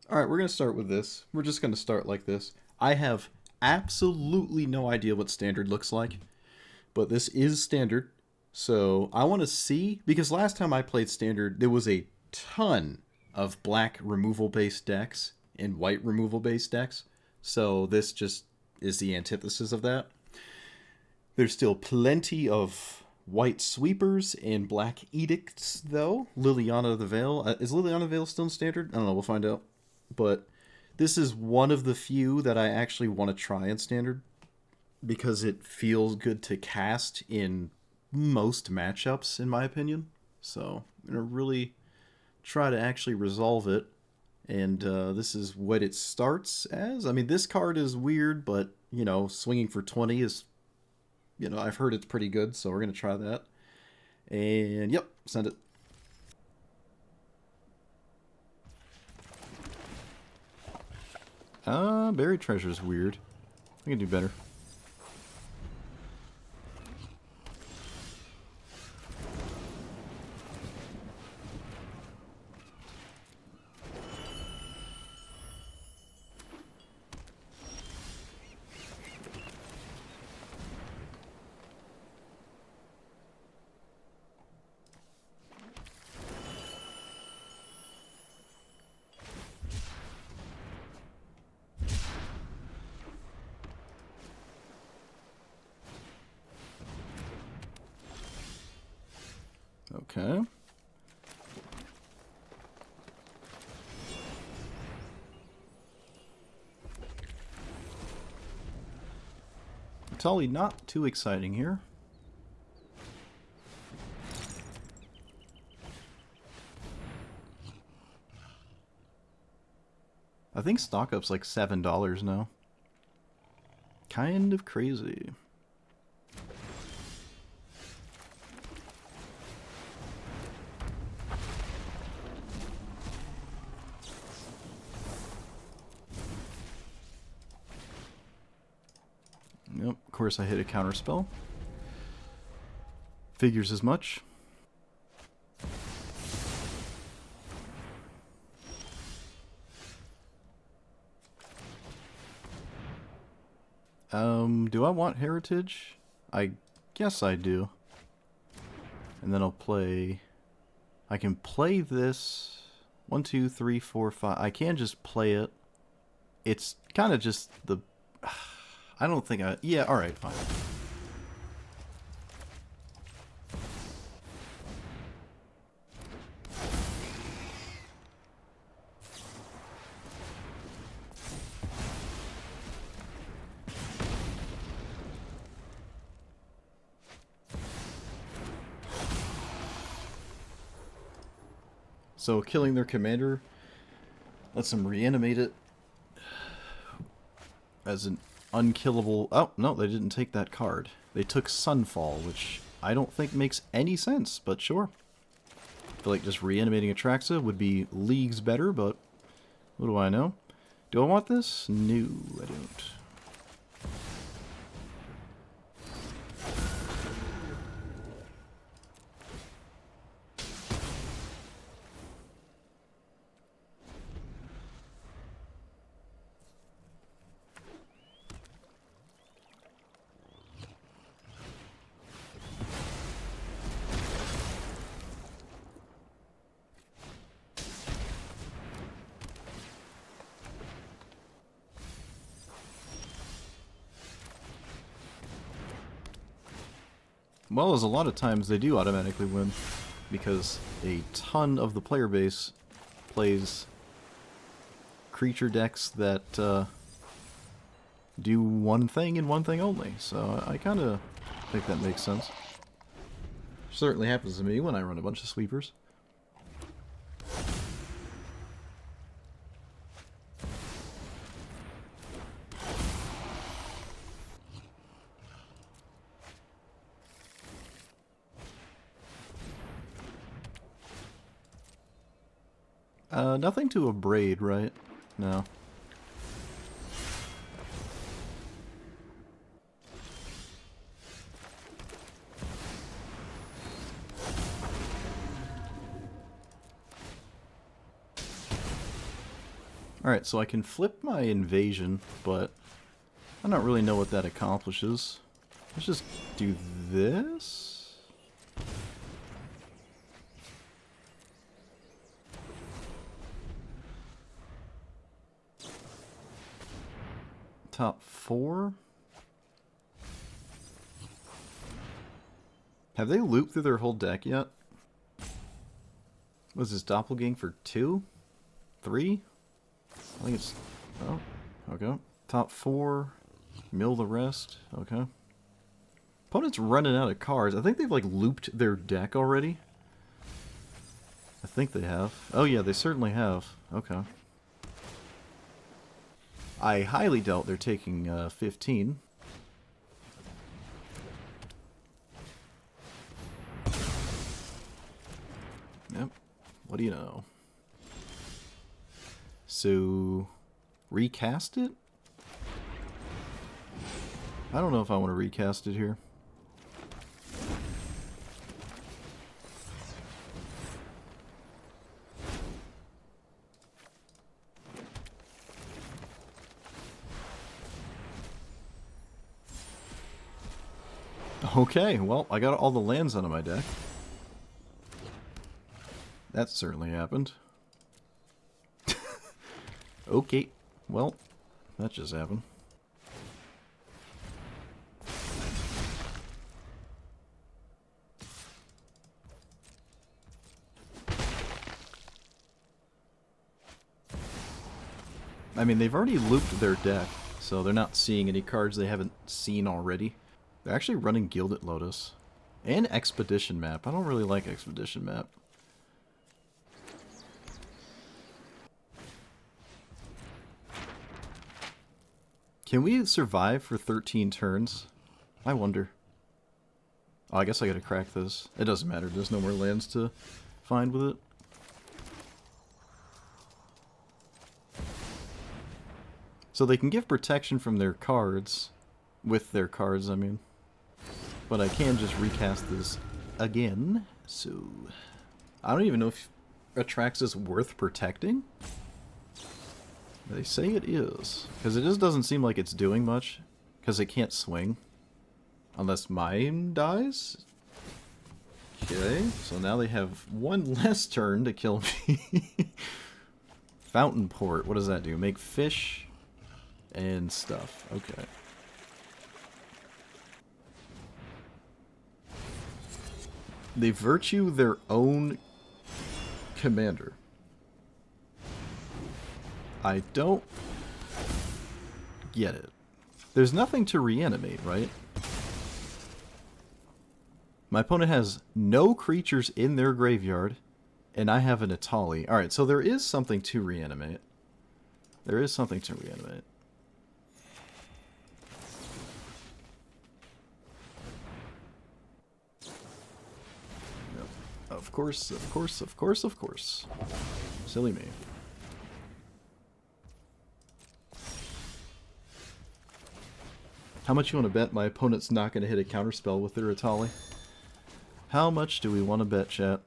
All right, we're going to start with this. We're just going to start like this. I have absolutely no idea what standard looks like, but this is standard. So I want to see, because last time I played standard, there was a ton of black removal based decks and white removal based decks. So this just is the antithesis of that. There's still plenty of white sweepers and black edicts, though. Liliana the Veil. Is Liliana Veil still in standard? I don't know. We'll find out. But this is one of the few that I actually want to try in standard because it feels good to cast in most matchups, in my opinion. So I'm going to really try to actually resolve it. And this is what it starts as. I mean, this card is weird, but, swinging for 20 is, I've heard it's pretty good, so we're going to try that. And, yep, send it. Buried treasure is weird. I can do better. Okay. Tully, not too exciting here. I think stock up's like $7 now. Kind of crazy. Yep, of course I hit a counter spell. Figures as much. Do I want Heritage? I guess I do. And then I'll play... I can play this... 1, 2, 3, 4, 5. I can just play it. It's kind of just the... I don't think I... Yeah, alright, fine. So killing their commander lets them reanimate it as an unkillable... Oh, no, they didn't take that card. They took Sunfall, which I don't think makes any sense, but sure. I feel like just reanimating Atraxa would be leagues better, but what do I know? Do I want this? No, I don't. Well, as a lot of times they do automatically win, because a ton of the player base plays creature decks that do one thing and one thing only, so I kind of think that makes sense. Certainly happens to me when I run a bunch of sweepers. Nothing to abrade, right? No. Alright, so I can flip my invasion, but I don't really know what that accomplishes. Let's just do this. Top 4. Have they looped through their whole deck yet? Was this doppelgang for 2? 3? I think it's... Oh, okay. Top 4. Mill the rest. Okay. Opponent's running out of cards. I think they've, like, looped their deck already. I think they have. Oh, yeah, they certainly have. Okay. I highly doubt they're taking 15. Yep. What do you know? So, recast it? I don't know if I want to recast it here. Okay, well, I got all the lands out of my deck. That certainly happened. Okay, well, that just happened. I mean, they've already looped their deck, so they're not seeing any cards they haven't seen already. They're actually running Gilded Lotus. And Expedition Map. I don't really like Expedition Map. Can we survive for 13 turns? I wonder. Oh, I guess I gotta crack this. It doesn't matter, there's no more lands to find with it. So they can give protection from their cards. With their cards, I mean. But I can just recast this again. So, I don't even know if Atrax is worth protecting. They say it is. Because it just doesn't seem like it's doing much. Because it can't swing. Unless mine dies. Okay, so now they have one less turn to kill me. Fountain Port, what does that do? Make fish and stuff. Okay. They virtue their own commander. I don't get it. There's nothing to reanimate, right? My opponent has no creatures in their graveyard, and I have an Atali. Alright, so there is something to reanimate. There is something to reanimate. Of course, of course, of course, of course. Silly me. How much you want to bet my opponent's not going to hit a counterspell with their Atali? How much do we want to bet, chat?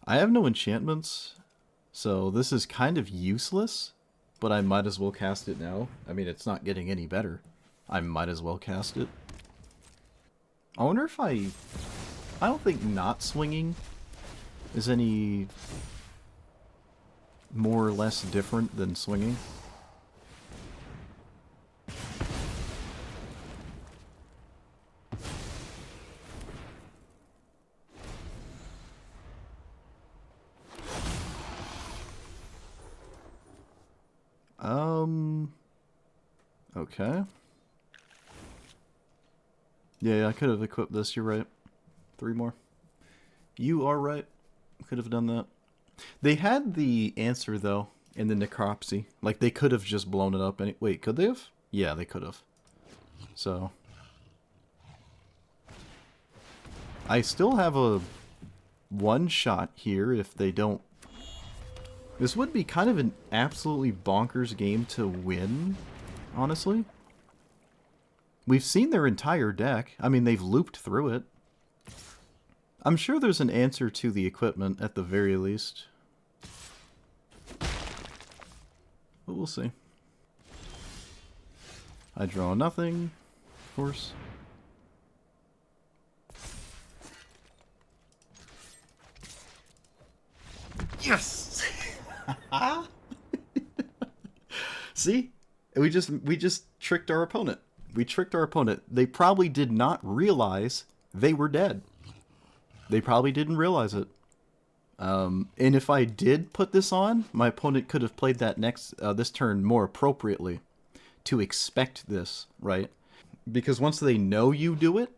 I have no enchantments, so this is kind of useless, but I might as well cast it now. I mean, it's not getting any better. I might as well cast it. I wonder if I don't think not swinging is any more or less different than swinging. Okay. Yeah, I could have equipped this, you're right. 3 more. You are right. Could have done that. They had the answer, though, in the necropsy. Like, they could have just blown it up. Wait, could they have? Yeah, they could have. So. I still have a 1-shot here if they don't. This would be kind of an absolutely bonkers game to win, honestly. We've seen their entire deck. I mean, they've looped through it. I'm sure there's an answer to the equipment at the very least. But we'll see. I draw nothing, of course. Yes! See? We just tricked our opponent. We tricked our opponent. They probably did not realize they were dead. They probably didn't realize it. And if I did put this on, my opponent could have played that this turn more appropriately to expect this, right? Because once they know you do it,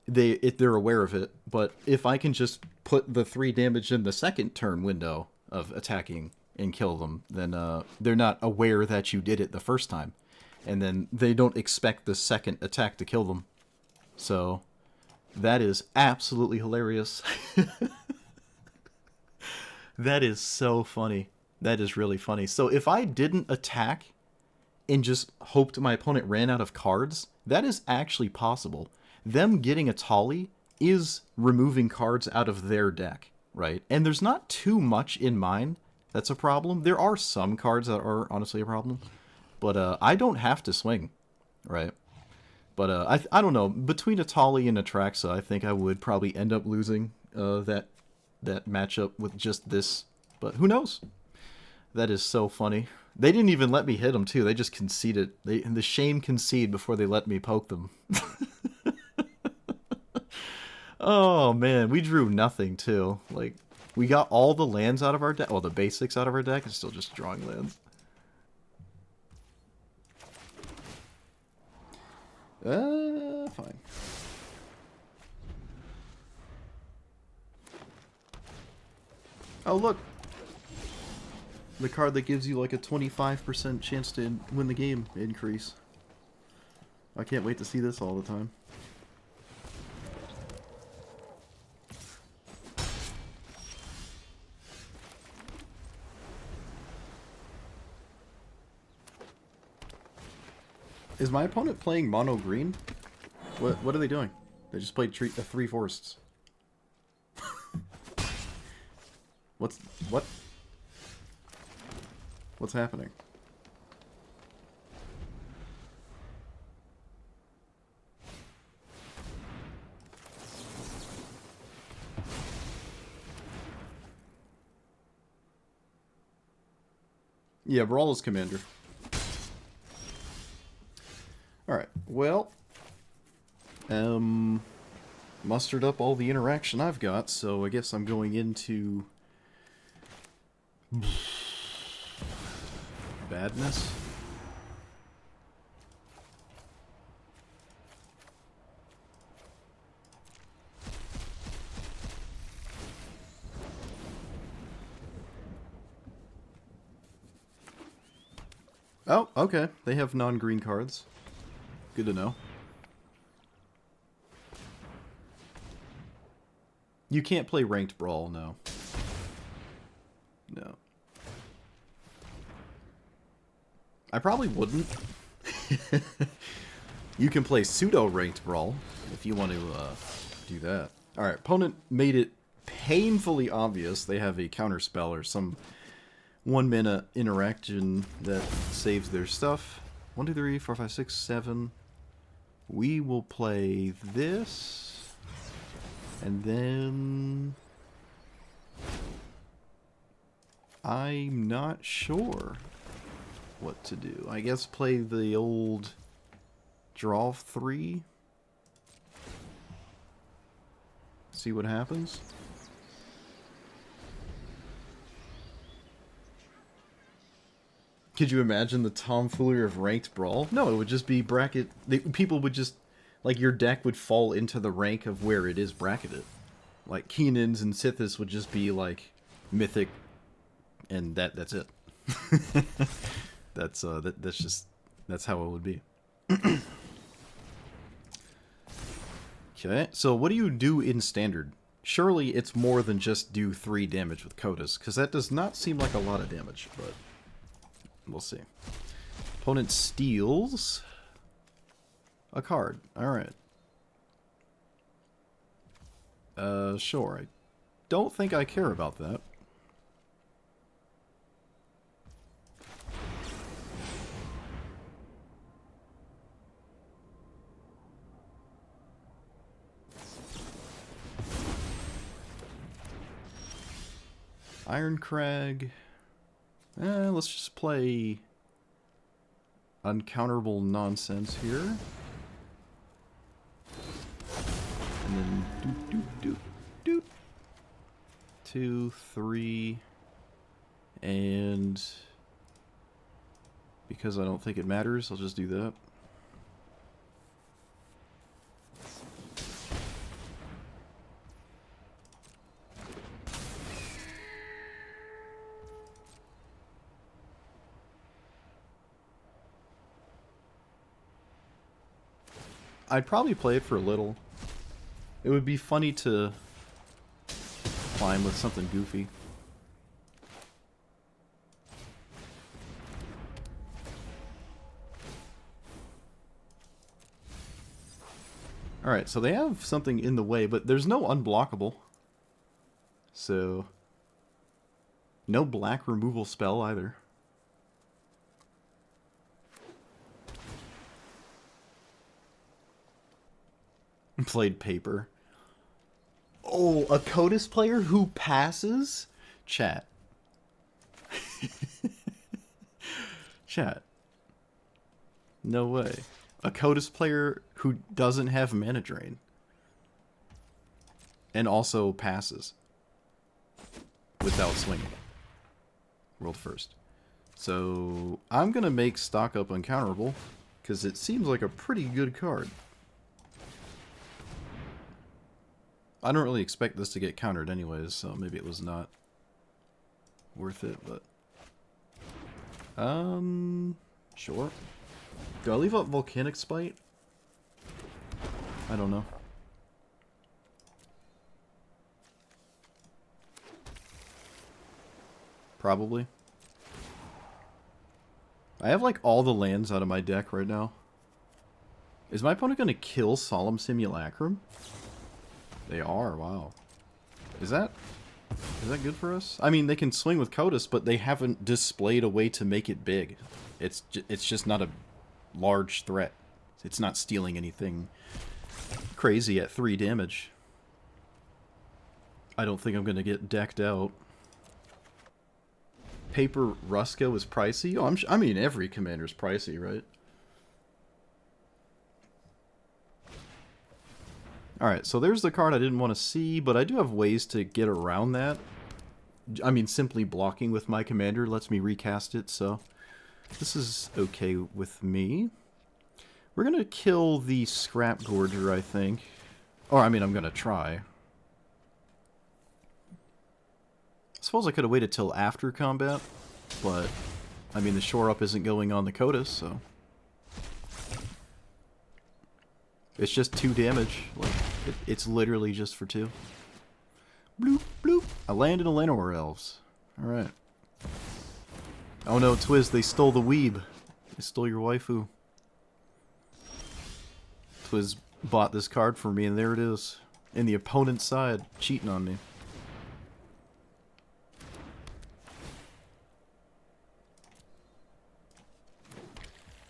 they're aware of it. But if I can just put the 3 damage in the second turn window of attacking and kill them, then they're not aware that you did it the first time. And then they don't expect the second attack to kill them. So that is absolutely hilarious. That is so funny. That is really funny. So if I didn't attack and just hoped my opponent ran out of cards, that is actually possible. Them getting a Tolly is removing cards out of their deck, right? And there's not too much in mine that's a problem. There are some cards that are honestly a problem. But I don't have to swing, right? But I don't know. Between a Tolly and a Traxa, I think I would probably end up losing that matchup with just this. But who knows? That is so funny. They didn't even let me hit them, too. They just conceded. The shame concede before they let me poke them. Oh, man. We drew nothing, too. Like, we got all the lands out of our deck. Well, the basics out of our deck. It's still just drawing lands. Fine. Oh, look. The card that gives you like a 25% chance to win the game increase. I can't wait to see this all the time. Is my opponent playing mono green? What are they doing? They just played 3 forests. What's happening? Yeah, Brawl is commander. Alright, well, mustered up all the interaction I've got, so I guess I'm going into badness. Oh, okay. They have non-green cards. Good to know. You can't play ranked Brawl, no. No. I probably wouldn't. You can play pseudo-ranked Brawl if you want to do that. Alright, opponent made it painfully obvious they have a counterspell or some 1-mana interaction that saves their stuff. 1, 2, 3, 4, 5, 6, 7. We will play this. And then I'm not sure what to do. I guess play the old draw 3. See what happens. Could you imagine the tomfoolery of ranked Brawl? No, it would just be bracket. People would just, like, your deck would fall into the rank of where it is bracketed. Like, Keenan's and Sithis would just be, like, mythic, and that's it. That's how it would be. Okay, so what do you do in Standard? Surely it's more than just do 3 damage with Codas, because that does not seem like a lot of damage, but we'll see. Opponent steals. a card. Alright. Sure. I don't think I care about that. Iron Crag. Let's just play uncounterable nonsense here. And then doot. 2, 3, and because I don't think it matters, I'll just do that. I'd probably play it for a little. It would be funny to climb with something goofy. Alright, so they have something in the way, but there's no unblockable. So, no black removal spell either. Played paper. Oh, a Codis player who passes? Chat. Chat. No way. A Codis player who doesn't have mana drain. And also passes. Without swinging. World first. So, I'm gonna make stock up uncounterable, because it seems like a pretty good card. I don't really expect this to get countered anyways, so maybe it was not worth it, but... Sure. Do I leave up Volcanic Spite? I don't know. Probably. I have like all the lands out of my deck right now. Is my opponent going to kill Solemn Simulacrum? They are, wow. Is that good for us? I mean, they can swing with Codis, but they haven't displayed a way to make it big. It's just not a large threat. It's not stealing anything crazy at 3 damage. I don't think I'm going to get decked out. Paper Rusko is pricey? Oh, I mean, every commander's pricey, right? Alright, so there's the card I didn't want to see, but I do have ways to get around that. I mean, simply blocking with my commander lets me recast it, so this is okay with me. We're going to kill the Scrap Gorger, I think. Or, I mean, I'm going to try. I suppose I could have waited till after combat, but, I mean, the shore up isn't going on the Codis, so... It's just 2 damage. Like, it's literally just for 2. Bloop, bloop. I landed a Llanowar Elves. Alright. Oh no, Twiz, they stole the weeb. They stole your waifu. Twiz bought this card for me, and there it is. In the opponent's side, cheating on me.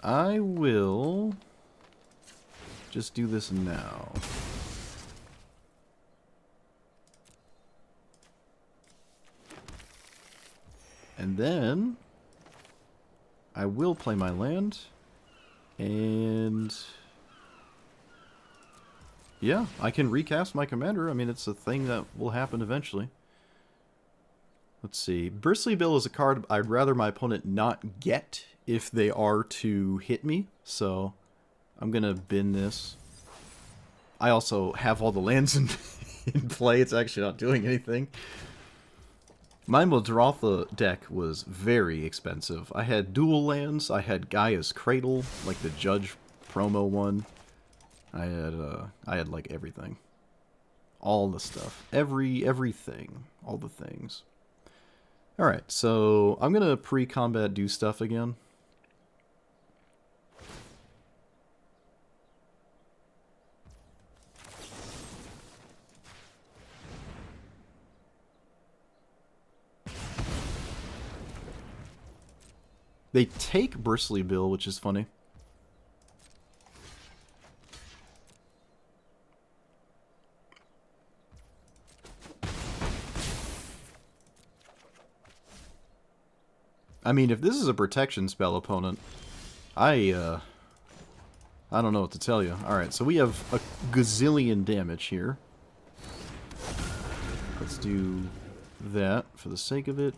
I will... just do this now. And then I will play my land. And yeah, I can recast my commander. I mean, it's a thing that will happen eventually. Let's see. Bristly Bill is a card I'd rather my opponent not get if they are to hit me. So I'm going to bin this. I also have all the lands in play. It's actually not doing anything. My Muldrotha deck was very expensive. I had dual lands. I had Gaia's Cradle, like the Judge promo one. I had like everything. All the stuff. Everything. All the things. Alright, so I'm going to pre-combat do stuff again. They take Bristly Bill, which is funny. I mean, if this is a protection spell opponent, I don't know what to tell you. Alright, so we have a gazillion damage here. Let's do that for the sake of it.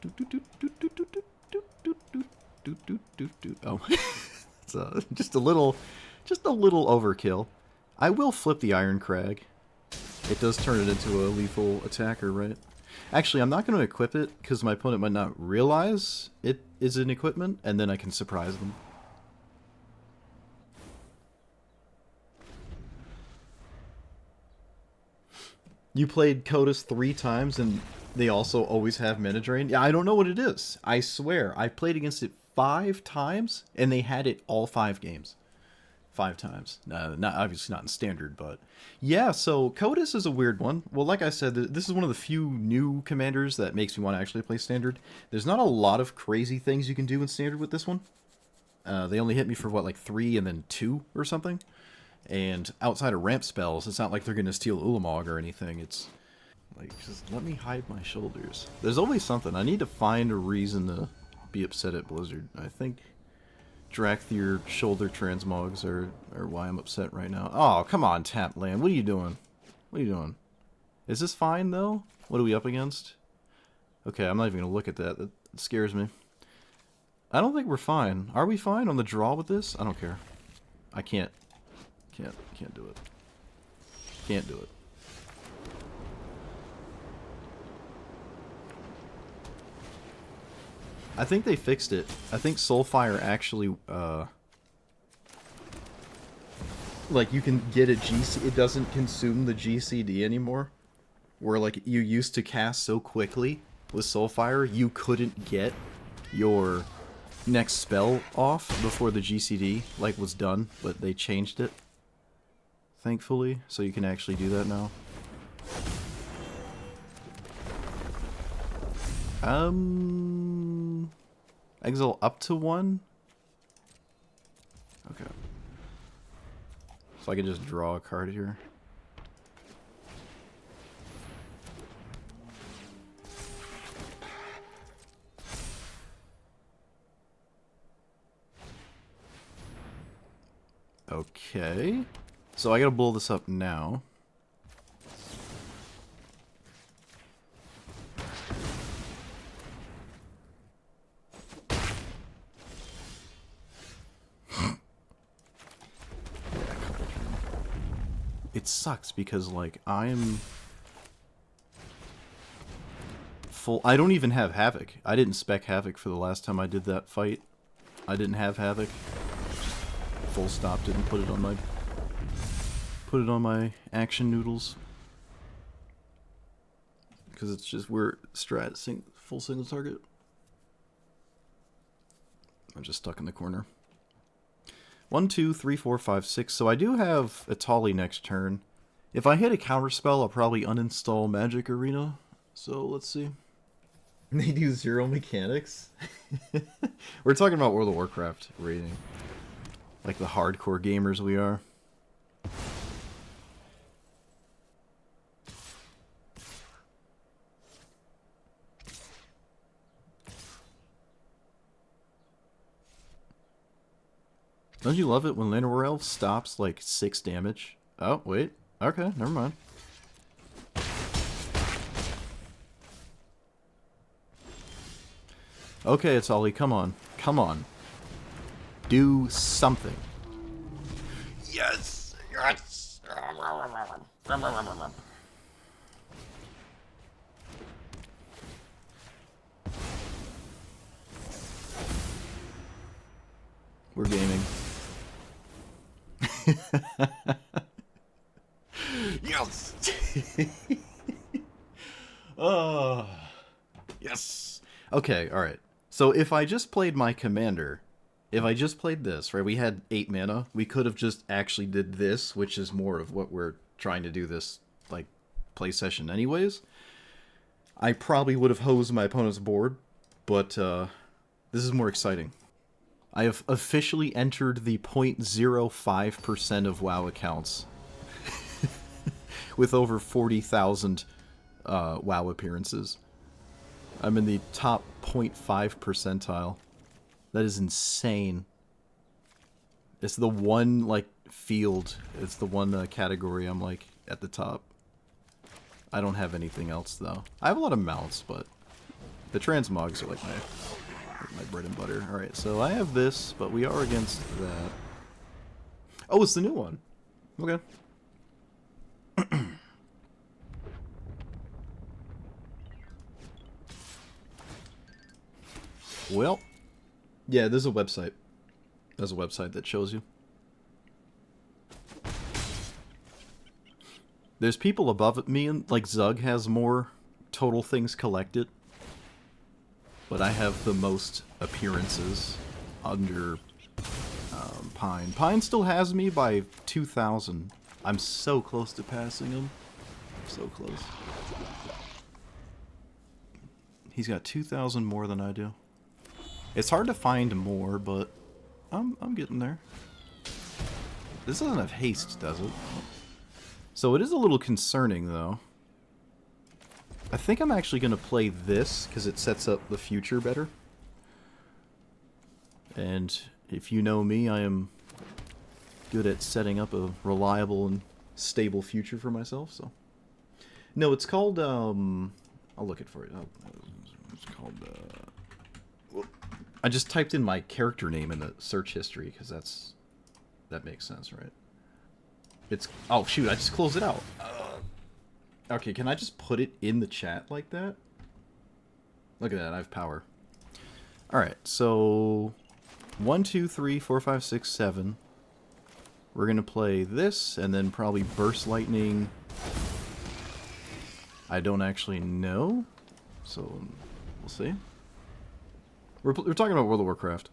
Oh, it's just a little overkill. I will flip the Iron Crag. It does turn it into a lethal attacker, right? Actually, I'm not going to equip it because my opponent might not realize it is an equipment, and then I can surprise them. You played Codas 3 times, and they also always have mana drain? Yeah, I don't know what it is. I swear. I played against it 5 times, and they had it all 5 games. 5 times. Not obviously not in Standard, but... Yeah, so Codas is a weird one. Well, like I said, this is one of the few new commanders that makes me want to actually play Standard. There's not a lot of crazy things you can do in Standard with this one. They only hit me for, what, like 3 and then 2 or something? And outside of ramp spells, it's not like they're going to steal Ulamog or anything. It's like, just let me hide my shoulders. There's always something. I need to find a reason to be upset at Blizzard. I think Drakthir shoulder transmogs are why I'm upset right now. Oh, come on, tap land. What are you doing? What are you doing? Is this fine, though? What are we up against? Okay, I'm not even going to look at that. That scares me. I don't think we're fine. Are we fine on the draw with this? I don't care. I can't do it. Can't do it. I think they fixed it. I think Soulfire actually, like, you can get a GC... It doesn't consume the GCD anymore. Where, like, you used to cast so quickly with Soulfire, you couldn't get your next spell off before the GCD, like, was done. But they changed it, thankfully, so you can actually do that now. Exile up to 1? Okay. So I can just draw a card here. Okay. So I gotta blow this up now. It sucks because, like, I'm full. I don't even have Havoc. I didn't spec Havoc for the last time I did that fight. I didn't have Havoc. Full stop. Didn't put it on my action noodles because it's just we're full single target. I'm just stuck in the corner. 1, 2, 3, 4, 5, 6. So I do have Atali next turn. If I hit a counterspell, I'll probably uninstall Magic Arena. So let's see. They do 0 mechanics? We're talking about World of Warcraft rating. Like the hardcore gamers we are. Don't you love it when Llanowar Elf stops like 6 damage? Oh, wait. Okay, never mind. Okay, it's Ollie. Come on. Come on. Do something. Yes! Yes! We're gaming. Yes! Oh. Yes! Okay, alright. So if I just played my commander, if I just played this, right, we had 8 mana, we could have just actually did this, which is more of what we're trying to do this, like, play session anyways. I probably would have hosed my opponent's board, but this is more exciting. I have officially entered the 0.05% of WoW accounts with over 40,000 WoW appearances. I'm in the top 0.5 percentile. That is insane. It's the one, like, field. It's the one category I'm, like, at the top. I don't have anything else, though. I have a lot of mounts, but the transmogs are, like, my bread and butter. Alright, so I have this, but we are against that. Oh, it's the new one. Okay. Well, yeah, there's a website. There's a website that shows you. There's people above me, and like Zug has more total things collected. But I have the most appearances under Pine. Pine still has me by 2,000. I'm so close to passing him. So close. He's got 2,000 more than I do. It's hard to find more, but I'm getting there. This doesn't have haste, does it? So it is a little concerning, though. I think I'm actually going to play this, because it sets up the future better. And if you know me, I am good at setting up a reliable and stable future for myself, so... No, it's called, I'll look it for you. It's called, I just typed in my character name in the search history, because that makes sense, right? It's... Oh, shoot, I just closed it out. Okay, can I just put it in the chat like that? Look at that, I have power. Alright, so... 1, 2, 3, 4, 5, 6, 7. We're gonna play this, and then probably Burst Lightning. I don't actually know, so we'll see. We're talking about World of Warcraft.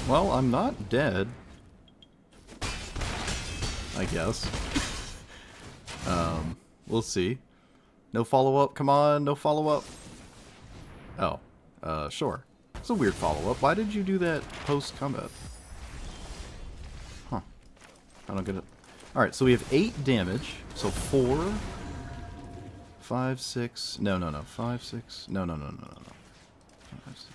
Well, I'm not dead. I guess. We'll see. No follow-up, come on, no follow-up. Oh, sure. It's a weird follow-up. Why did you do that post-combat? Huh. I don't get it. Alright, so we have 8 damage. So 4, 5, 6... No, 5, 6... No. 5, 6...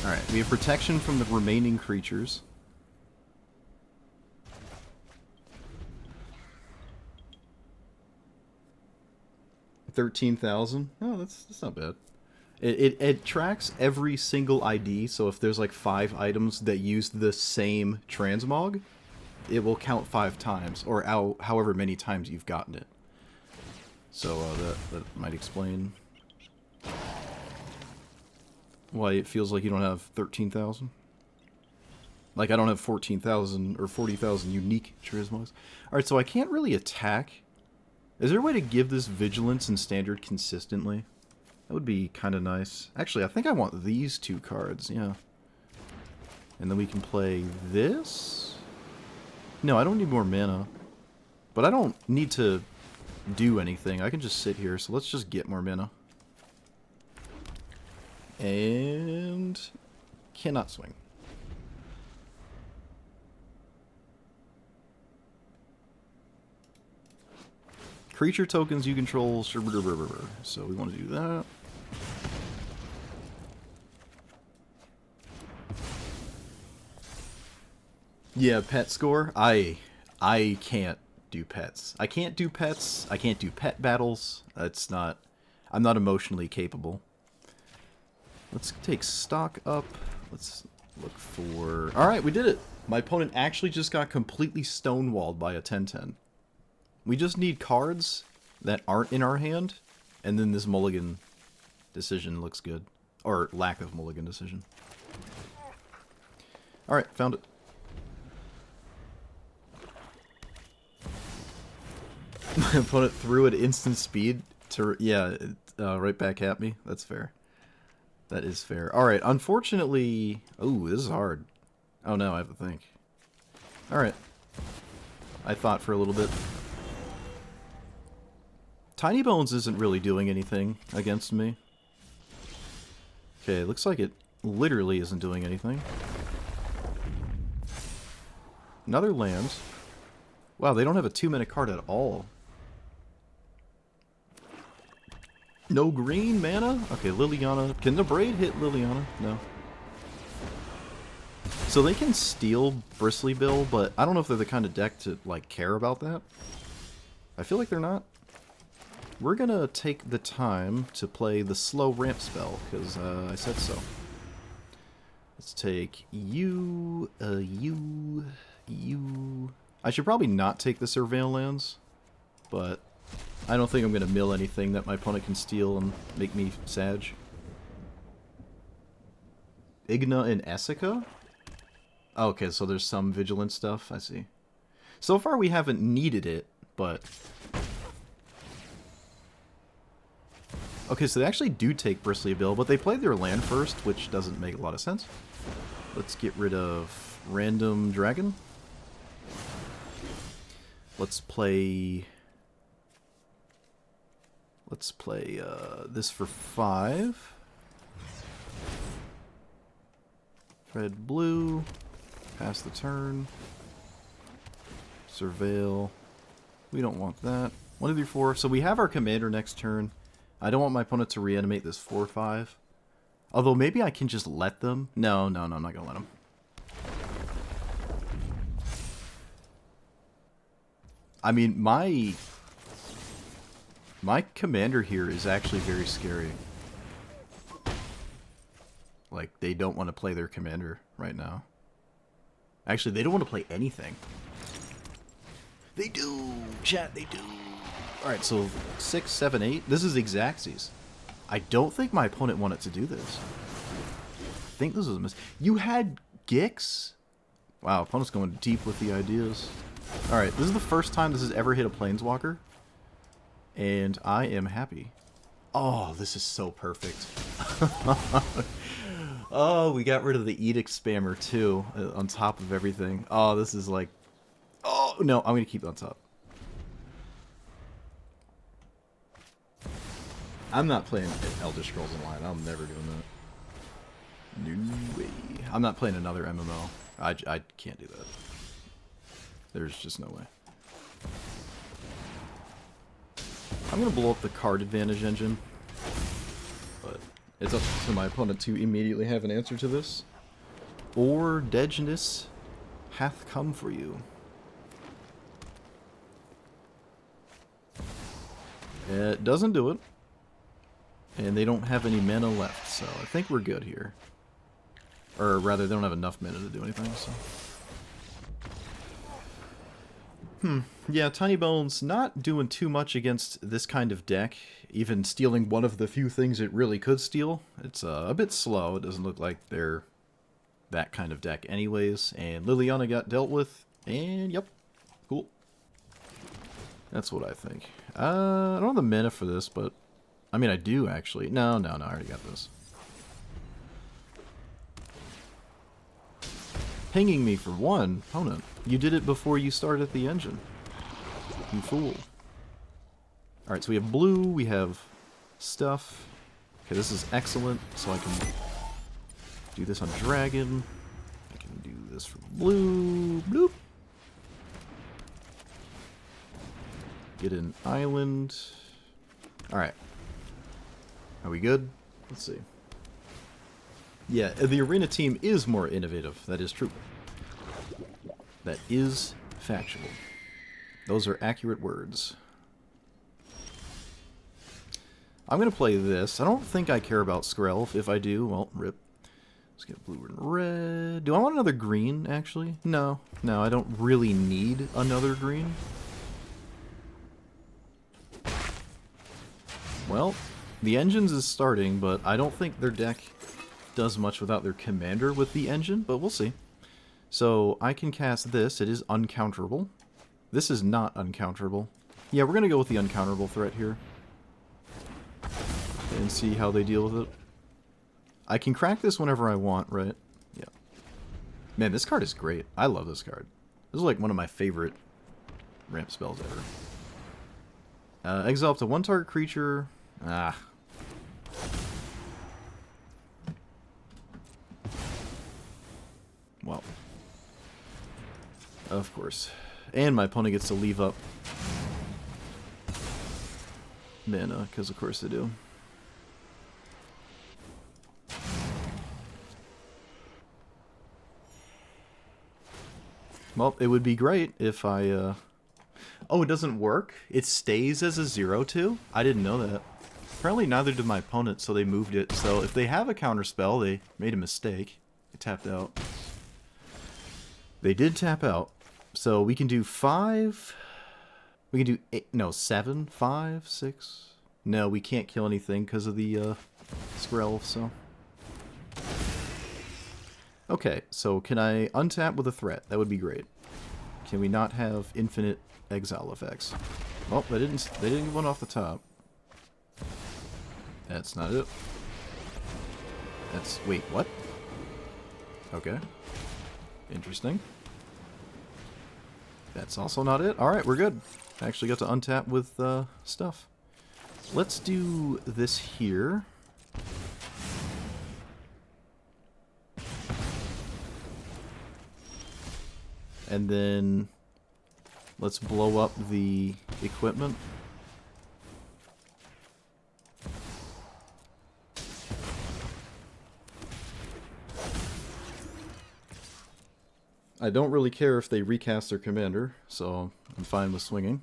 Alright, we have protection from the remaining creatures. 13,000? Oh, that's not bad. It tracks every single ID, so if there's like 5 items that use the same transmog, it will count 5 times, or however many times you've gotten it. So that might explain why it feels like you don't have 13,000. Like I don't have 14,000 or 40,000 unique transmogs. Alright, so I can't really attack. Is there a way to give this vigilance and standard consistently? That would be kind of nice. Actually, I think I want these 2 cards, yeah. And then we can play this? No, I don't need more mana. But I don't need to do anything. I can just sit here, so let's just get more mana. And... cannot swing. Creature tokens you control, so we want to do that. Yeah, pet score. I can't do pets. I can't do pets. I can't do pet battles. That's not... I'm not emotionally capable. Let's take stock up. Let's look for... Alright, we did it! My opponent actually just got completely stonewalled by a 10-10. We just need cards that aren't in our hand, and then this mulligan decision looks good. Or lack of mulligan decision. Alright, found it. My opponent threw at instant speed to... Yeah, right back at me. That's fair. That is fair. Alright, unfortunately... Ooh, this is hard. Oh no, I have to think. Alright. I thought for a little bit. Tiny Bones isn't really doing anything against me. Okay, looks like it literally isn't doing anything. Another land. Wow, they don't have a 2-mana card at all. No green mana? Okay, Liliana. Can the Braid hit Liliana? No. So they can steal Bristly Bill, but I don't know if they're the kind of deck to, like, care about that. I feel like they're not. We're gonna take the time to play the slow ramp spell, because I said so. Let's take you. I should probably not take the Surveil lands, but I don't think I'm gonna mill anything that my opponent can steal and make me sag. Igna and Essica? Okay, so there's some Vigilant stuff, I see. So far we haven't needed it, but... Okay, so they actually do take Bristly Bill, but they played their land first, which doesn't make a lot of sense. Let's get rid of Random Dragon. Let's play this for 5. Red, blue. Pass the turn. Surveil. We don't want that. 1, 2, 3, 4. So we have our commander next turn. I don't want my opponent to reanimate this 4/5. Although maybe I can just let them. No, I'm not gonna let them. I mean, my commander here is actually very scary. Like, they don't want to play their commander right now. Actually, they don't want to play anything. They do! Chat, they do! Alright, so 6, 7, 8. This is Xaxes. I don't think my opponent wanted to do this. I think this was a mistake. You had Gix? Wow, opponent's going deep with the ideas. Alright, this is the first time this has ever hit a Planeswalker. And I am happy. Oh, this is so perfect. Oh, we got rid of the Edict Spammer too, on top of everything. Oh, this is like... Oh, no, I'm going to keep it on top. I'm not playing Elder Scrolls Online. I'm never doing that. No way. I'm not playing another MMO. I can't do that. There's just no way. I'm going to blow up the card advantage engine. But it's up to my opponent to immediately have an answer to this. Or Deadness hath come for you. It doesn't do it. And they don't have any mana left, so I think we're good here. Or rather, they don't have enough mana to do anything, so... Yeah, Tiny Bones not doing too much against this kind of deck. Even stealing one of the few things it really could steal. It's a bit slow. It doesn't look like they're that kind of deck anyways. And Liliana got dealt with. And yep. Cool. That's what I think. I don't have the mana for this, but... I mean, I do actually. No, I already got this. Pinging me for 1, opponent. You did it before you started the engine. You fool. Alright, so we have blue, we have stuff. Okay, this is excellent, so I can do this on dragon. I can do this for blue. Bloop. Get an island. Alright. Are we good? Let's see. Yeah, the arena team is more innovative. That is true. That is factual. Those are accurate words. I'm going to play this. I don't think I care about Skrelv. If I do, well, rip. Let's get blue and red. Do I want another green, actually? No, I don't really need another green. Well, the engines is starting, but I don't think their deck does much without their commander with the engine, but we'll see. So I can cast this. It is uncounterable. This is not uncounterable. Yeah, we're going to go with the uncounterable threat here. And see how they deal with it. I can crack this whenever I want, right? Yeah. Man, this card is great. I love this card. This is like one of my favorite ramp spells ever. Exile up to one target creature. Ah. Well. Of course. And my opponent gets to leave up mana, because of course they do. Well, it would be great if I, Oh, it doesn't work? It stays as a 0/2? I didn't know that. Apparently neither did my opponent, so they moved it. So if they have a counterspell, they made a mistake. They tapped out. They did tap out. So we can do 5... We can do 8... No, 7? 5? 6? No, we can't kill anything because of the, Skrelv, so... Okay, so can I untap with a threat? That would be great. Can we not have infinite exile effects? Well, they didn't get one off the top. That's not it. That's... Wait, what? Okay. Interesting. That's also not it. Alright, we're good. Actually got to untap with, stuff. Let's do this here. And then let's blow up the equipment. I don't really care if they recast their commander, so I'm fine with swinging.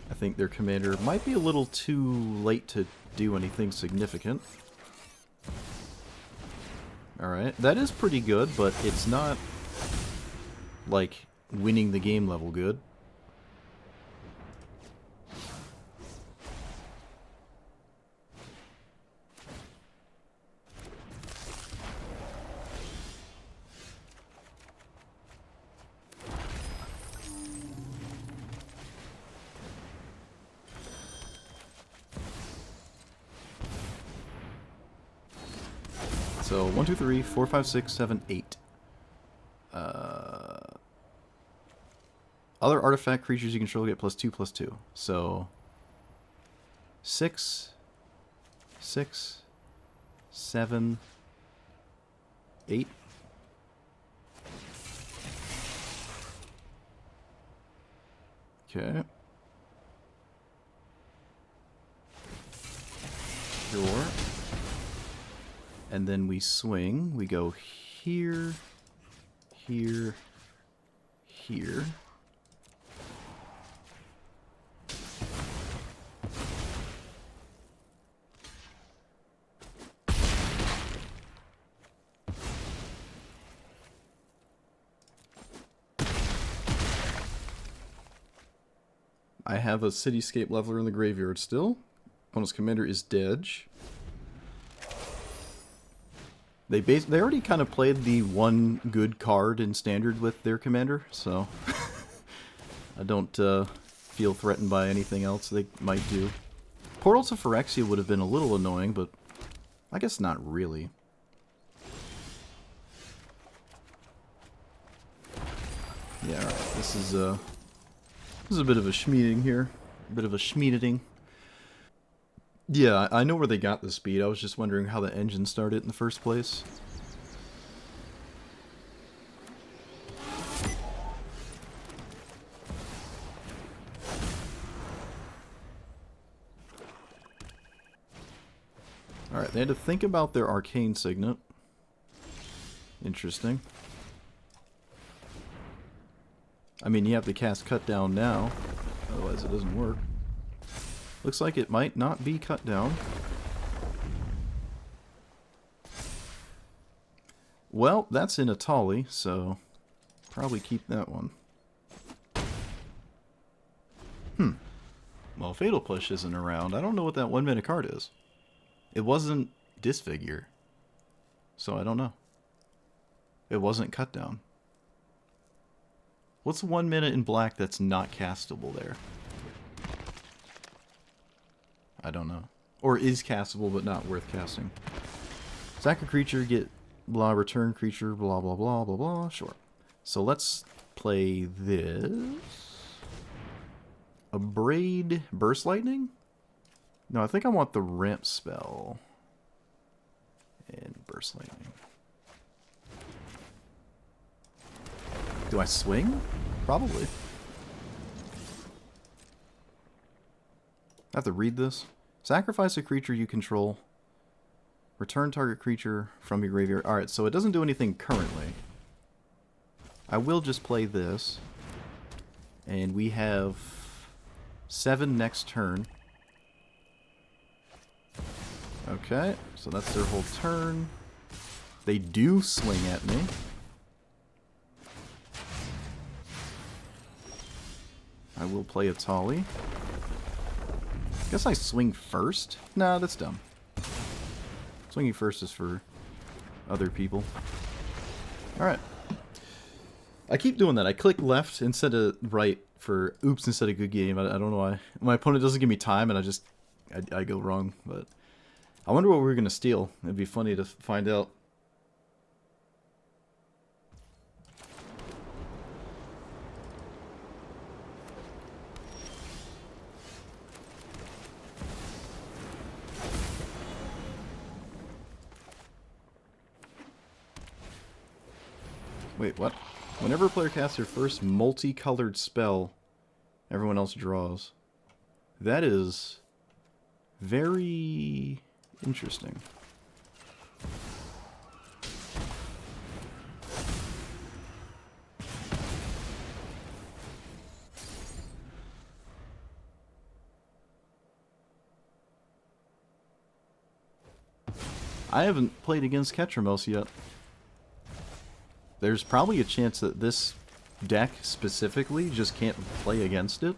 I think their commander might be a little too late to do anything significant. Alright, that is pretty good, but it's not, like, winning the game level good. So 1, 2, 3, 4, 5, 6, 7, 8. Other artifact creatures you control get +2/+2. So 6, 6, 7, 8. Okay. Sure. And then we swing. We go here, here, here. I have a Cityscape Leveler in the graveyard still. Opponent's commander is Dedge. They already kind of played the one good card in Standard with their commander, so I don't feel threatened by anything else they might do. Portal to Phyrexia would have been a little annoying, but I guess not really. Yeah, alright. This is a bit of a schmeeting here. A bit of a schmeediting. Yeah, I know where they got the speed. I was just wondering how the engine started in the first place. Alright, they had to think about their arcane signet. Interesting. I mean, you have to cast Cut Down now, otherwise it doesn't work. Looks like it might not be cut down. Well, that's in Atali, so probably keep that one. Well, Fatal Push isn't around. I don't know what that 1 mana card is. It wasn't Disfigure, so I don't know. It wasn't cut down. What's 1 mana in black that's not castable there? I don't know. Or is castable but not worth casting. Sack a creature, get blah, return creature, blah, blah, blah, blah, blah. Sure. So let's play this. A Braid Burst Lightning? No, I think I want the ramp spell. And Burst Lightning. Do I swing? Probably. I have to read this. Sacrifice a creature you control. Return target creature from your graveyard. Alright, so it doesn't do anything currently. I will just play this. And we have 7 next turn. Okay, so that's their whole turn. They do swing at me. I will play a Tolly. Guess I swing first? Nah, that's dumb. Swinging first is for other people. Alright. I keep doing that. I click left instead of right for oops instead of good game. I don't know why. My opponent doesn't give me time and I go wrong. But I wonder what we're going to steal. It'd be funny to find out. Wait, what? Whenever a player casts their first multicolored spell, everyone else draws. That is very interesting. I haven't played against Ketramos yet. There's probably a chance that this deck specifically just can't play against it.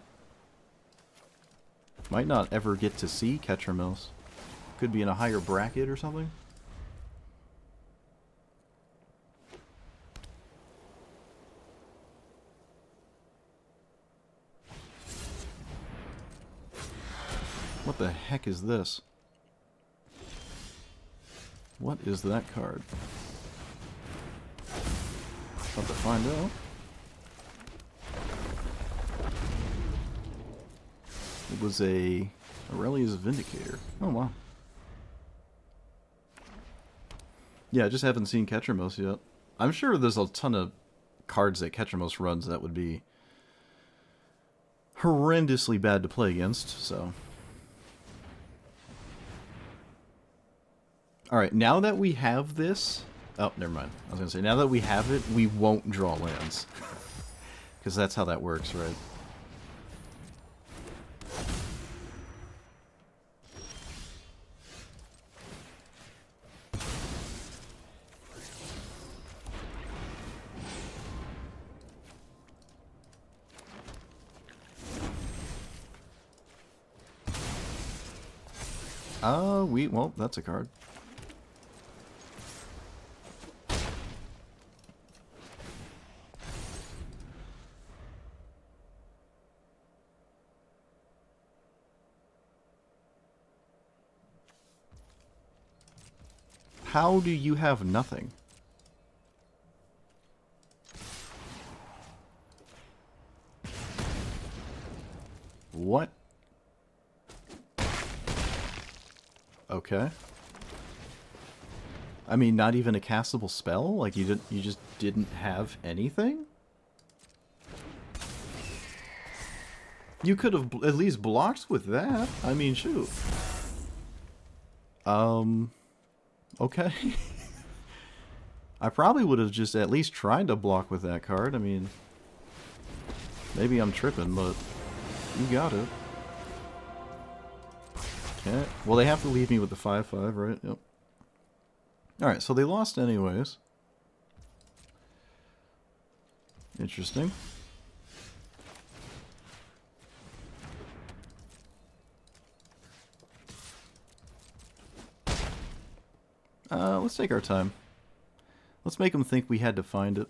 Might not ever get to see Ketramos. Could be in a higher bracket or something. What the heck is this? What is that card? About to find out. It was a Aurelia's Vindicator. Oh wow. Yeah, I just haven't seen Ketramos yet. I'm sure there's a ton of cards that Ketramos runs that would be horrendously bad to play against, so. Alright, now that we have this... Oh, never mind. I was going to say, now that we have it, we won't draw lands. Because that's how that works, right? Well, that's a card. How do you have nothing? What? Okay. I mean, not even a castable spell? Like you just didn't have anything? You could have at least blocked with that. I mean, shoot. Okay. I probably would have just at least tried to block with that card. I mean, maybe I'm tripping, but you got it. Okay. Well, they have to leave me with the 5/5, right? Yep. Alright, so they lost anyways. Interesting. Let's take our time. Let's make them think we had to find it.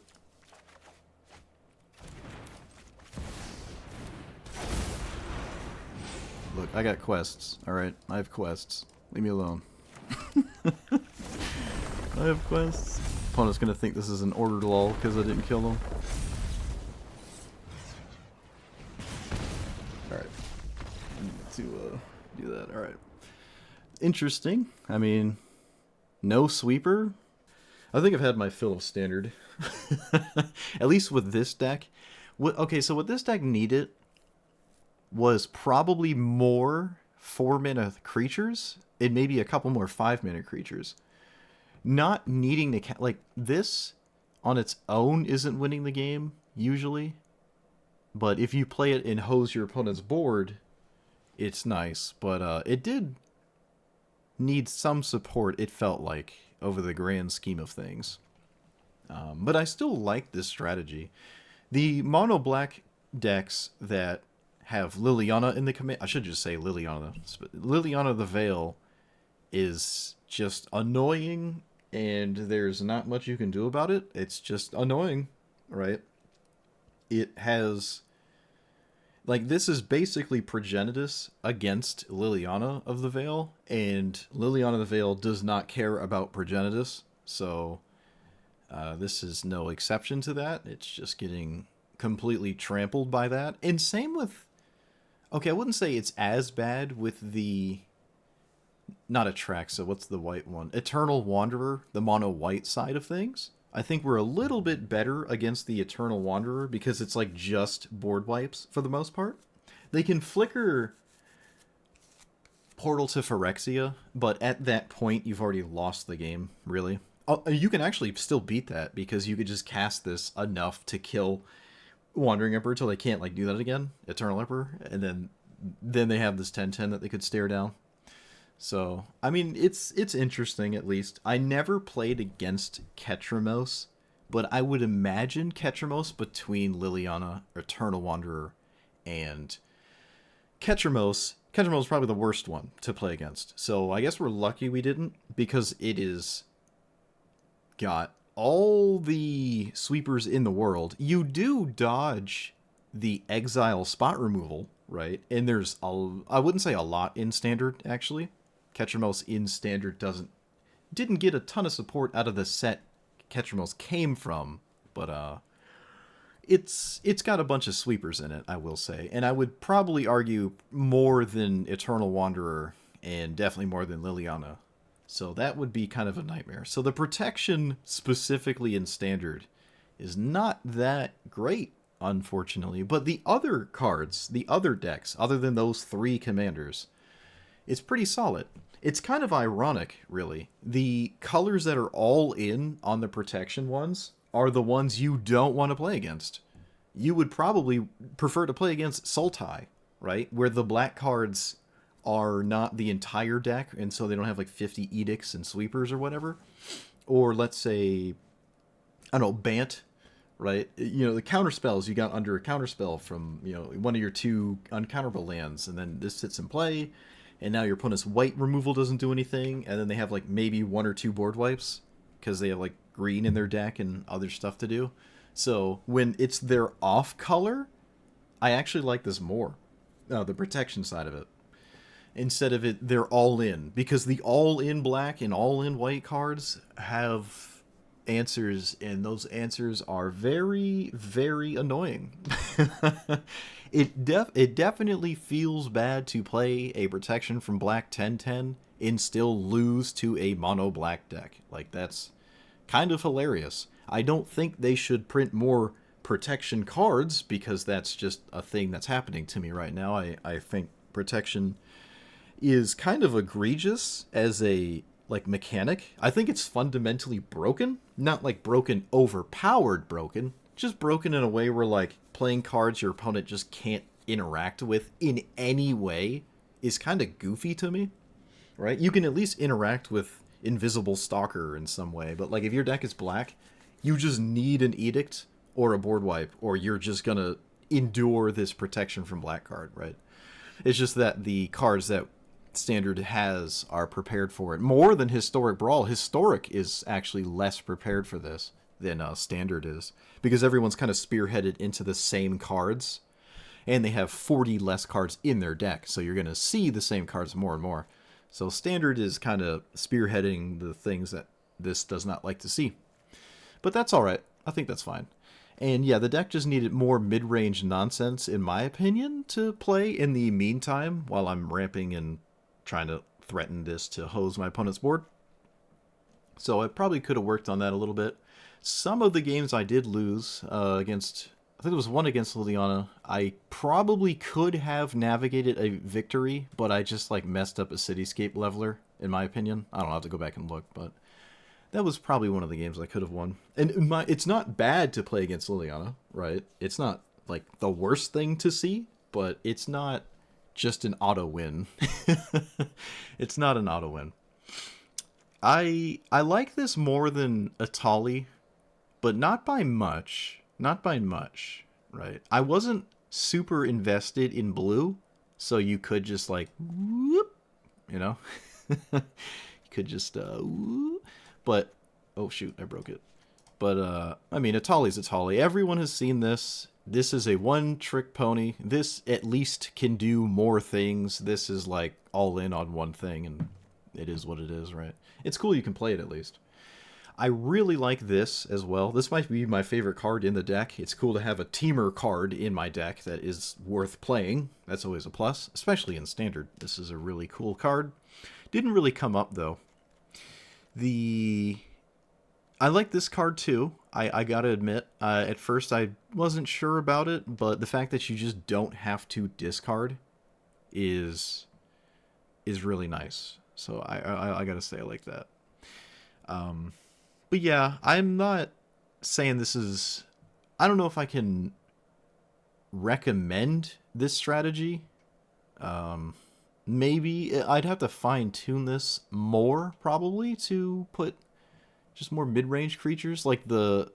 Look, I got quests. Alright, I have quests. Leave me alone. I have quests. Opponent's gonna think this is an ordered lull because I didn't kill them. Alright. To do that. Alright. Interesting. I mean, no sweeper. I think I've had my fill of standard. At least with this deck. Okay, so what this deck needed was probably more 4-mana creatures and maybe a couple more 5-mana creatures. Not needing to... like, this on its own isn't winning the game, usually. But if you play it and hose your opponent's board, it's nice. But it did need some support, it felt like, over the grand scheme of things. But I still like this strategy. The mono-black decks that have Liliana in the command... I should just say Liliana. Liliana the Veil is just annoying, and there's not much you can do about it. It's just annoying, right? It has... like, this is basically Progenitus against Liliana of the Veil, and Liliana the Veil does not care about Progenitus, so this is no exception to that. It's just getting completely trampled by that. And same with... okay, I wouldn't say it's as bad with the... not Atraxa, what's the white one? Eternal Wanderer, the mono-white side of things. I think we're a little bit better against the Eternal Wanderer because it's like just board wipes for the most part. They can flicker Portal to Phyrexia, but at that point you've already lost the game, really. You can actually still beat that because you could just cast this enough to kill Wandering Emperor till they can't like do that again, Eternal Emperor, and then they have this 10/10 that they could stare down. So, I mean, it's interesting, at least. I never played against Ketramos, but I would imagine Ketramos between Liliana, Eternal Wanderer, and Ketramos. Ketramos is probably the worst one to play against. So, I guess we're lucky we didn't, because it is got all the sweepers in the world. You do dodge the exile spot removal, right? And there's I wouldn't say a lot in standard, actually. Ketramos in standard didn't get a ton of support out of the set Ketramos came from, but it's got a bunch of sweepers in it, I will say. And I would probably argue more than Eternal Wanderer and definitely more than Liliana. So that would be kind of a nightmare. So the protection specifically in standard is not that great, unfortunately. But the other cards, the other decks, other than those 3 commanders, it's pretty solid. It's kind of ironic, really. The colors that are all in on the protection ones are the ones you don't want to play against. You would probably prefer to play against Sultai, right? Where the black cards are not the entire deck, and so they don't have like 50 edicts and sweepers or whatever. Or let's say, I don't know, Bant, right? You know, the counter spells you got under a counter spell from, you know, one of your 2 uncounterable lands, and then this sits in play, and now your opponent's white removal doesn't do anything, and then they have like maybe 1 or 2 board wipes because they have like green in their deck and other stuff to do. So when it's their off color, I actually like this more, the protection side of it. Instead of it, they're all in, because the all in black and all in white cards have answers, and those answers are very, very annoying. It definitely feels bad to play a protection from black 10/10 and still lose to a mono black deck. Like, that's kind of hilarious. I don't think they should print more protection cards, because that's just a thing that's happening to me right now. I think protection is kind of egregious as a like mechanic. I think it's fundamentally broken, not like broken, overpowered broken, just broken in a way where like playing cards your opponent just can't interact with in any way is kind of goofy to me, right? You can at least interact with Invisible Stalker in some way, but like if your deck is black, you just need an edict or a board wipe, or you're just gonna endure this protection from black card, right? It's just that the cards that Standard has are prepared for it more than Historic Brawl. Historic is actually less prepared for this than Standard is, because everyone's kind of spearheaded into the same cards, and they have 40 less cards in their deck, so you're going to see the same cards more and more. So Standard is kind of spearheading the things that this does not like to see. But that's alright. I think that's fine. And yeah, the deck just needed more mid-range nonsense, in my opinion, to play in the meantime while I'm ramping and trying to threaten this to hose my opponent's board. So I probably could have worked on that a little bit. Some of the games I did lose against, I think there was one against Liliana. I probably could have navigated a victory, but I just like messed up a Cityscape leveler, in my opinion. I don't have to go back and look, but that was probably one of the games I could have won. And it's not bad to play against Liliana, right? It's not like the worst thing to see, but it's not just an auto win. It's not an auto win. I like this more than Atali, but not by much. Not by much, right? I wasn't super invested in blue, so you could just like whoop, you know? You could just whoop. But oh shoot, I broke it. But I mean, Atali's Atali. Everyone has seen this. This is a one-trick pony. This at least can do more things. This is like all in on one thing, and it is what it is, right? It's cool you can play it at least. I really like this as well. This might be my favorite card in the deck. It's cool to have a teamer card in my deck that is worth playing. That's always a plus, especially in Standard. This is a really cool card. Didn't really come up, though. I like this card too. I gotta admit, at first I wasn't sure about it, but the fact that you just don't have to discard is really nice. So I gotta say I like that. But yeah, I'm not saying this is... I don't know if I can recommend this strategy. Maybe I'd have to fine-tune this more, probably, to put just more mid-range creatures, like the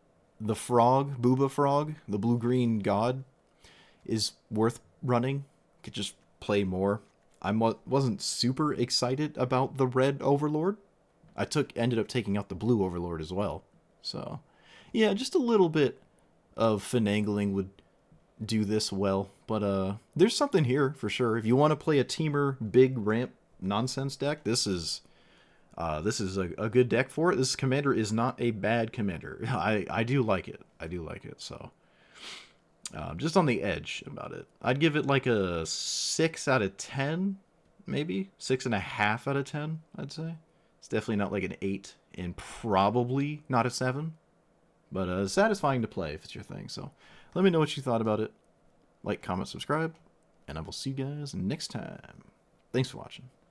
frog, Booba Frog, the blue-green god, is worth running. Could just play more. I wasn't super excited about the red Overlord. I ended up taking out the blue Overlord as well. So, yeah, just a little bit of finagling would do this well. But there's something here for sure. If you want to play a teamer big ramp nonsense deck, this is a good deck for it. This commander is not a bad commander. I do like it. I do like it. So just on the edge about it. I'd give it like a 6 out of 10, maybe 6.5 out of 10. I'd say it's definitely not like an 8, and probably not a 7. But satisfying to play if it's your thing. So let me know what you thought about it. Like, comment, subscribe, and I will see you guys next time. Thanks for watching.